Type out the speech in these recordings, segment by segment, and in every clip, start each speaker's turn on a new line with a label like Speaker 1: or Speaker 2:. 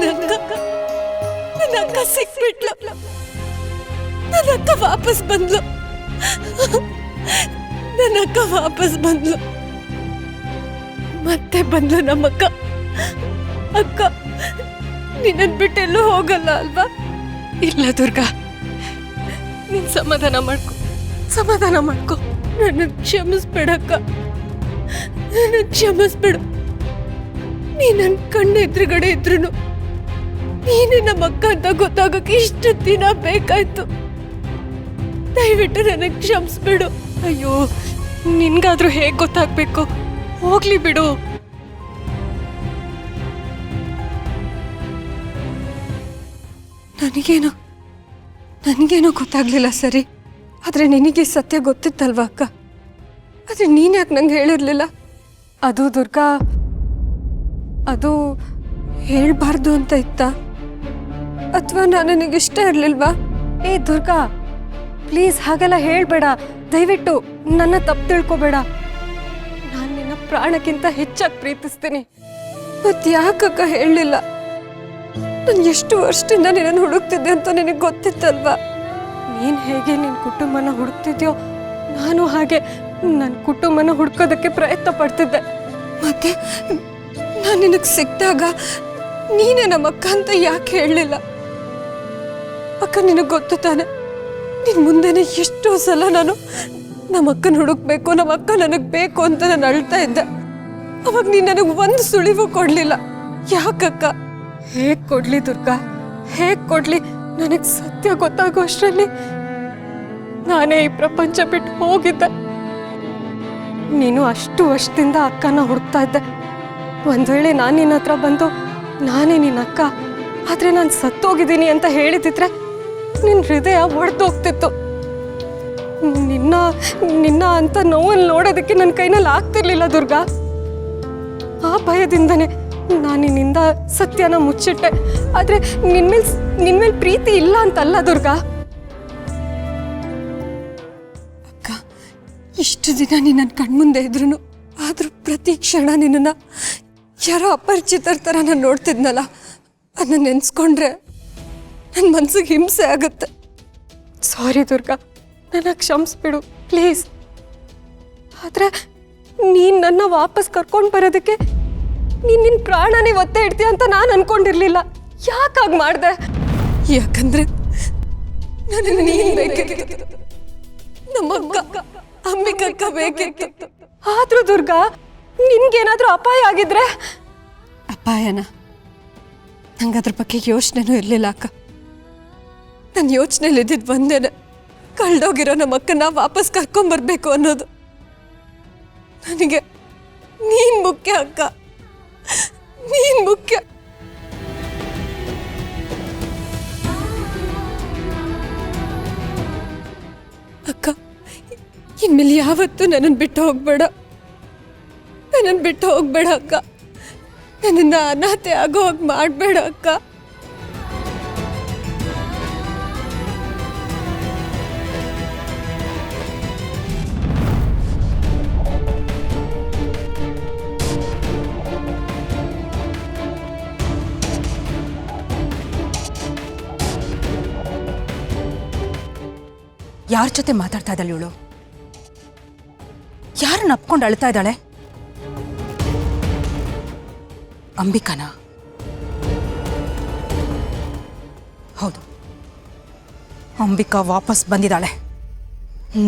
Speaker 1: ನನ್ನ ಅಕ್ಕ ಸಿಕ್ಬಿಟ್ಲು. ನನ್ನ ಅಕ್ಕ ವಾಪಸ್ ಬಂದ್ಲು. ನನ್ನ ಅಕ್ಕ ವಾಪಸ್ ಬಂದ್ಲು. ಮತ್ತೆ ಬಂದ್ಲು ನಮ್ಮಕ್ಕ. ಅಕ್ಕ ನಿನ್ನನ್ ಬಿಟ್ಟೆಲ್ಲೂ ಹೋಗಲ್ಲ ಅಲ್ವಾ? ಇಲ್ಲ ದುರ್ಗಾ, ನೀನ್ ಸಮಾಧಾನ ಮಾಡ್ಕೊ. ನನ್ನ ಕ್ಷಮಿಸ್ಬಿಡಕ್ಕ, ನನ್ನ ಕ್ಷಮಿಸ್ಬಿಡು. ನೀ ನನ್ನ ಕಣ್ಣು ಎದುರುಗಡೆ ಇದ್ರು ನೀನೇ ನಮ್ಮ ಅಕ್ಕ ಅಂತ ಗೊತ್ತಾಗಕ್ಕೆ ಇಷ್ಟು ದಿನ ಬೇಕಾಯ್ತು. ದಯವಿಟ್ಟು ನನಗೆ ಕ್ಷಮಿಸ್ಬಿಡು. ಅಯ್ಯೋ, ನಿನ್ಗಾದ್ರೂ ಹೇಗ್ ಗೊತ್ತಾಗ್ಬೇಕು? ಹೋಗ್ಲಿ ಬಿಡು. ನನಗೇನೋ ಗೊತ್ತಾಗ್ಲಿಲ್ಲ ಸರಿ, ಆದ್ರೆ ನಿನಗೆ ಸತ್ಯ ಗೊತ್ತಿತ್ತಲ್ವಾ ಅಕ್ಕ? ಆದ್ರೆ ನೀನ್ ಯಾಕೆ ನಂಗೆ ಹೇಳಿರ್ಲಿಲ್ಲ? ಅದು ದುರ್ಗಾ, ಅದು ಹೇಳ್ಬಾರ್ದು ಅಂತ ಇತ್ತ, ಅಥವಾ ನಾನು ನಿನಗೆ ಇಷ್ಟ ಇರ್ಲಿಲ್ವಾ?
Speaker 2: ಏ ದುರ್ಗಾ, ಪ್ಲೀಸ್ ಹಾಗೆಲ್ಲ ಹೇಳ್ಬೇಡ. ದಯವಿಟ್ಟು ನನ್ನ ತಪ್ಪು ತಿಳ್ಕೊಬೇಡ. ನಾನು ನಿನ್ನ ಪ್ರಾಣಕ್ಕಿಂತ ಹೆಚ್ಚಾಗಿ ಪ್ರೀತಿಸ್ತೀನಿ.
Speaker 1: ಮತ್ ಯಾಕಕ್ಕ ಹೇಳಲಿಲ್ಲ? ನಾನು ಎಷ್ಟು ವರ್ಷದಿಂದ ನಿನ್ನನ್ನು ಹುಡುಕ್ತಿದ್ದೆ ಅಂತ ನಿನಗೆ ಗೊತ್ತಿತ್ತಲ್ವಾ?
Speaker 2: ನೀನು ಹೇಗೆ ನಿನ್ನ ಕುಟುಂಬನ ಹುಡುಕ್ತಿದ್ಯೋ, ನಾನು ಹಾಗೆ ನನ್ನ ಕುಟುಂಬನ ಹುಡ್ಕೋದಕ್ಕೆ ಪ್ರಯತ್ನ ಪಡ್ತಿದ್ದೆ.
Speaker 1: ಮತ್ತೆ ನಾನು ನಿನಗೆ ಸಿಕ್ಕಿದಾಗ ನೀನೇ ನಮ್ಮ ಅಕ್ಕ ಅಂತ ಯಾಕೆ ಹೇಳಲಿಲ್ಲ? ಅಕ್ಕ, ನಿನಗೆ ಗೊತ್ತು ತಾನೆ, ನಿನ್ನ ಮುಂದೆನೆ ಎಷ್ಟೋ ಸಲ ನಾನು ನಮ್ಮ ಅಕ್ಕನ ಹುಡುಕ್ಬೇಕು, ನಮ್ಮ ಅಕ್ಕ ನನಗೆ ಬೇಕು ಅಂತ ನಾನು ಅಳ್ತಾ ಇದ್ದೆ. ಅವಾಗ ನೀನು ನನಗೆ ಒಂದು ಸುಳಿವು ಕೊಡಲಿಲ್ಲ. ಯಾಕಕ್ಕ?
Speaker 2: ಹೇಗೆ ಕೊಡ್ಲಿ ದುರ್ಗಾ, ಹೇಗೆ ಕೊಡ್ಲಿ? ನನಗೆ ಸತ್ಯ ಗೊತ್ತಾಗೋ ಅಷ್ಟರಲ್ಲಿ ನಾನೇ ಈ ಪ್ರಪಂಚ ಬಿಟ್ಟು ಹೋಗಿದ್ದೆ. ನೀನು ಅಷ್ಟು ವರ್ಷದಿಂದ ಅಕ್ಕನ ಹುಡುಕ್ತಾ ಇದ್ದೆ. ಒಂದು ವೇಳೆ ನಾನು ನಿನ್ನ ಹತ್ರ ಬಂದು ನಾನೇ ನಿನ್ನ ಅಕ್ಕ, ಆದರೆ ನಾನು ಸತ್ತೋಗಿದ್ದೀನಿ ಅಂತ ಹೇಳಿದಿದ್ರೆ ನಿನ್ನ ಹೃದಯ ಒಡೆದೋಗ್ತಿತ್ತು. ನಿನ್ನ ಅಂತ ನೋವನ್ನು ನೋಡೋದಕ್ಕೆ ನನ್ನ ಕೈನಲ್ಲಿ ಆಗ್ತಿರ್ಲಿಲ್ಲ ದುರ್ಗಾ. ಆ ಭಯದಿಂದನೇ ನಾನು ನಿನ್ನಿಂದ ಸತ್ಯನ ಮುಚ್ಚಿಟ್ಟೆ. ಆದರೆ ನಿನ್ಮೇಲೆ ಪ್ರೀತಿ ಇಲ್ಲ ಅಂತಲ್ಲ ದುರ್ಗಾ.
Speaker 1: ಅಕ್ಕ, ಇಷ್ಟು ದಿನ ನೀನು ನನ್ನ ಕಣ್ಮುಂದೆ ಇದ್ರು, ಆದರೂ ಪ್ರತಿ ಕ್ಷಣ ನಿನ್ನನ್ನು ಯಾರೋ ಅಪರಿಚಿತರ ಥರ ನಾನು ನೋಡ್ತಿದ್ನಲ್ಲ, ಅದನ್ನ ನೆನೆಸ್ಕೊಂಡ್ರೆ ನನ್ನ ಮನ್ಸಿಗೆ ಹಿಂಸೆ ಆಗುತ್ತೆ.
Speaker 2: ಸಾರಿ ದುರ್ಗಾ, ನನ್ನ ಕ್ಷಮಿಸ್ಬಿಡು ಪ್ಲೀಸ್. ಆದರೆ ನೀನು ನನ್ನ ವಾಪಸ್ ಕರ್ಕೊಂಡು ಬರೋದಕ್ಕೆ ನಿನ್ನ ಪ್ರಾಣನೇ ಒತ್ತೆ ಇಡ್ತೀಯ ಅಂತ ನಾನು ಅನ್ಕೊಂಡಿರ್ಲಿಲ್ಲ. ಯಾಕಾಗಿ ಮಾಡಿದೆ?
Speaker 1: ಯಾಕಂದ್ರೆ ನನಗೆ ನೀನು ಬೇಕಿತ್ತು, ನಮ್ಮ ಅಕ್ಕ ಅಂಬಿಕಕ್ಕ ಬೇಕಿತ್ತು.
Speaker 2: ಆದ್ರೂ ದುರ್ಗಾ, ನಿನ್ಗೇನಾದ್ರೂ ಅಪಾಯ ಆಗಿದ್ರೆ?
Speaker 1: ಅಪಾಯನ? ನಂಗೆ ಅದ್ರ ಬಗ್ಗೆ ಯೋಚನೆನೂ ಇರಲಿಲ್ಲ ಅಕ್ಕ. ನನ್ನ ಯೋಚನೆಯಲ್ಲಿ ಇದ್ದಿದ್ದು ಒಂದೇನೆ, ಕಳ್ದೋಗಿರೋ ನಮ್ಮ ಅಕ್ಕನ ವಾಪಸ್ ಕರ್ಕೊಂಬರ್ಬೇಕು ಅನ್ನೋದು. ನನಗೆ ನೀನ್ ಮುಖ್ಯ ಅಕ್ಕ, ನೀನ್ ಮುಖ್ಯ. ಅಕ್ಕ, ಇನ್ಮೇಲೆ ಯಾವತ್ತೂ ನನ್ನನ್ನು ಬಿಟ್ಟು ಹೋಗ್ಬೇಡ. ನನ್ನನ್ನು ಬಿಟ್ಟು ಹೋಗ್ಬೇಡ ಅಕ್ಕ. ನನ್ನನ್ನು ಅನಾಥೆ ಆಗೋ ಹಾಗೆ ಮಾಡಬೇಡ ಅಕ್ಕ.
Speaker 3: ಯಾರ ಜೊತೆ ಮಾತಾಡ್ತಾ ಇದ್ದಾಳೆ ಇವಳು? ಯಾರನ್ನ ಅಪ್ಕೊಂಡು ಅಳ್ತಾ ಇದ್ದಾಳೆ? ಅಂಬಿಕಾನ? ಹೌದು, ಅಂಬಿಕಾ ವಾಪಸ್ ಬಂದಿದ್ದಾಳೆ.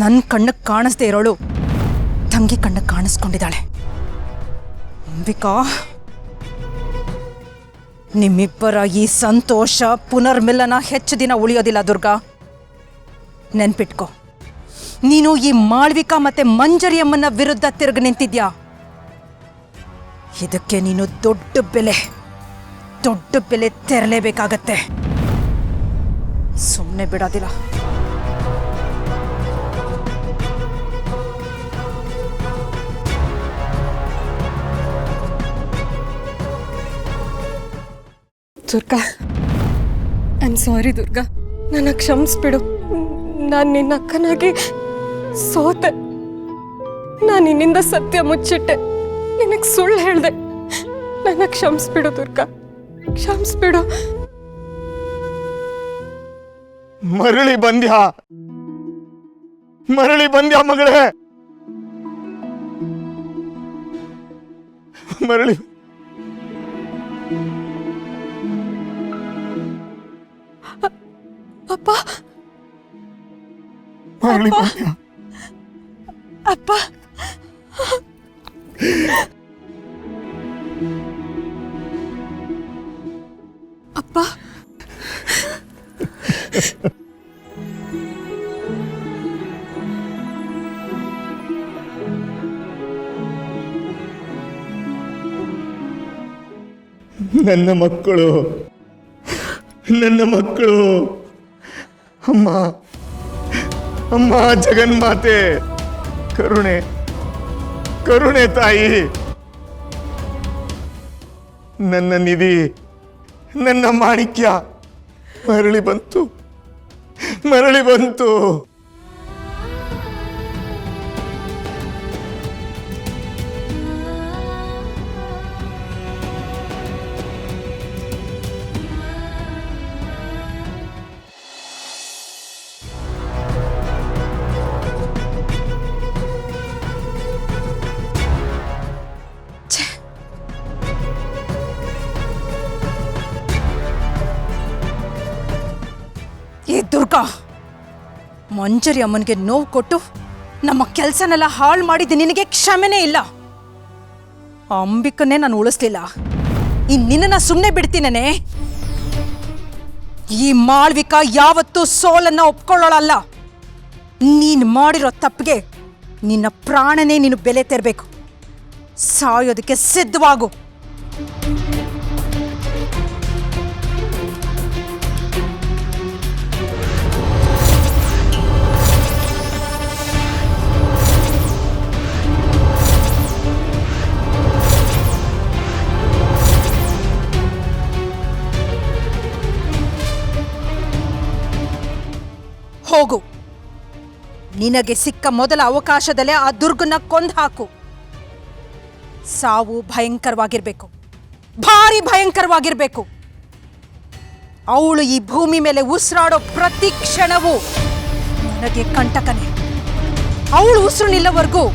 Speaker 3: ನನ್ನ ಕಣ್ಣಕ್ಕೆ ಕಾಣಿಸ್ದೇ ಇರೋಳು ತಂಗಿ ಕಣ್ಣಕ್ಕೆ ಕಾಣಿಸ್ಕೊಂಡಿದ್ದಾಳೆ. ಅಂಬಿಕಾ, ನಿಮ್ಮಿಬ್ಬರ ಈ ಸಂತೋಷ ಪುನರ್ಮಿಲನ ಹೆಚ್ಚು ದಿನ ಉಳಿಯೋದಿಲ್ಲ ದುರ್ಗಾ. ನೆನ್ಪಿಟ್ಕೋ, ನೀನು ಈ ಮಾಳ್ವಿಕಾ ಮತ್ತೆ ಮಂಜರಿಯಮ್ಮನ ವಿರುದ್ಧ ತಿರುಗಿ ನಿಂತಿದ್ಯಾ. ಇದಕ್ಕೆ ನೀನು ದೊಡ್ಡ ಬೆಲೆ ತೆರಲೇಬೇಕಾಗತ್ತೆ. ಸುಮ್ಮನೆ ಬಿಡೋದಿಲ್ಲ.
Speaker 2: Durga, I am sorry Durga, ನನ್ನ ಕ್ಷಮಿಸ್ಬಿಡು. ನಾನು ನಿನ್ನ ಅಕ್ಕನಾಗಿ ಸೋತೆ. ನಾನು ನಿನ್ನಿಂದ ಸತ್ಯ ಮುಚ್ಚಿಟ್ಟೆ, ನಿನಗೆ ಸುಳ್ಳು ಹೇಳಿದೆ. ನನ್ನ ಕ್ಷಮಿಸ್ಬಿಡು ದುರ್ಗಾ. ಕ್ಷಮಿಸ್ಬಿಡು.
Speaker 4: ಮರಳಿ ಬಂದ್ಯಾ ಮಗಳೇ, ಮರಳಿ
Speaker 2: ಅಪ್ಪ
Speaker 4: ಮರಳಿ ಬಂದ್ಯಾ?
Speaker 2: ಅಪ್ಪ ಅಪ್ಪ
Speaker 4: ನನ್ನ ಮಕ್ಕಳು ಅಮ್ಮ ಅಮ್ಮ ಜಗನ್ಮಾತೆ, ಕರುಣೆ ತಾಯಿ, ನನ್ನ ನಿಧಿ, ನನ್ನ ಮಾಣಿಕ್ಯ ಮರಳಿ ಬಂತು.
Speaker 3: ಏ ದುರ್ಗಾ, ಮಂಜರಿ ಅಮ್ಮನಿಗೆ ನೋವು ಕೊಟ್ಟು ನಮ್ಮ ಕೆಲಸನೆಲ್ಲ ಹಾಳು ಮಾಡಿದ್ದು ನಿನಗೆ ಕ್ಷಮೆನೇ ಇಲ್ಲ. ಆ ಅಂಬಿಕನ್ನೇ ನಾನು ಉಳಿಸ್ಲಿಲ್ಲ, ನಿನ್ನನ್ನ ಸುಮ್ಮನೆ ಬಿಡ್ತೀನೇನೆ. ಈ ಮಾಳ್ವಿಕಾ ಯಾವತ್ತೂ ಸೋಲನ್ನ ಒಪ್ಕೊಳ್ಳೋಳಲ್ಲ. ನೀನು ಮಾಡಿರೋ ತಪ್ಪಿಗೆ ನಿನ್ನ ಪ್ರಾಣನೇ ನೀನು ಬೆಲೆ ತೆರಬೇಕು. ಸಾಯೋದಕ್ಕೆ ಸಿದ್ಧವಾಗು. ಹೋಗು. ನಿನಗೆ ಸಿಕ್ಕ ಮೊದಲ ಅವಕಾಶದಲ್ಲೇ ಆ ದುರ್ಗನ ಕೊಂದು ಹಾಕು. ಸಾವು ಭಯಂಕರವಾಗಿರ್ಬೇಕು, ಭಾರಿ ಭಯಂಕರವಾಗಿರ್ಬೇಕು. ಅವಳು ಈ ಭೂಮಿ ಮೇಲೆ ಉಸಿರಾಡೋ ಪ್ರತಿ ಕ್ಷಣವೂ ನನಗೆ ಕಂಟಕನೆ. ಅವಳು ಉಸಿರು ನಿಲ್ಲವರೆಗೂ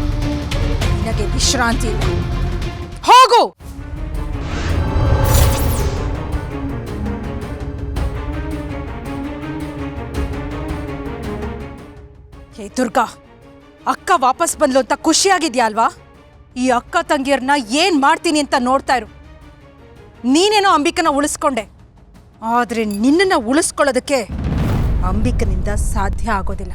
Speaker 3: ನಿನಗೆ ವಿಶ್ರಾಂತಿ ಇಲ್ಲ. ಹೋಗು. ಹೇ ದುರ್ಗಾ, ಅಕ್ಕ ವಾಪಸ್ ಬಂದ್ಲು ಅಂತ ಖುಷಿಯಾಗಿದ್ಯಾ ಅಲ್ವಾ? ಈ ಅಕ್ಕ ತಂಗಿಯರನ್ನ ಏನ್ ಮಾಡ್ತೀನಿ ಅಂತ ನೋಡ್ತಾ ಇರು. ನೀನೇನೋ ಅಂಬಿಕನ ಉಳಿಸ್ಕೊಂಡೆ, ಆದ್ರೆ ನಿನ್ನನ್ನ ಉಳಿಸ್ಕೊಳ್ಳೋದಕ್ಕೆ ಅಂಬಿಕನಿಂದ ಸಾಧ್ಯ ಆಗೋದಿಲ್ಲ.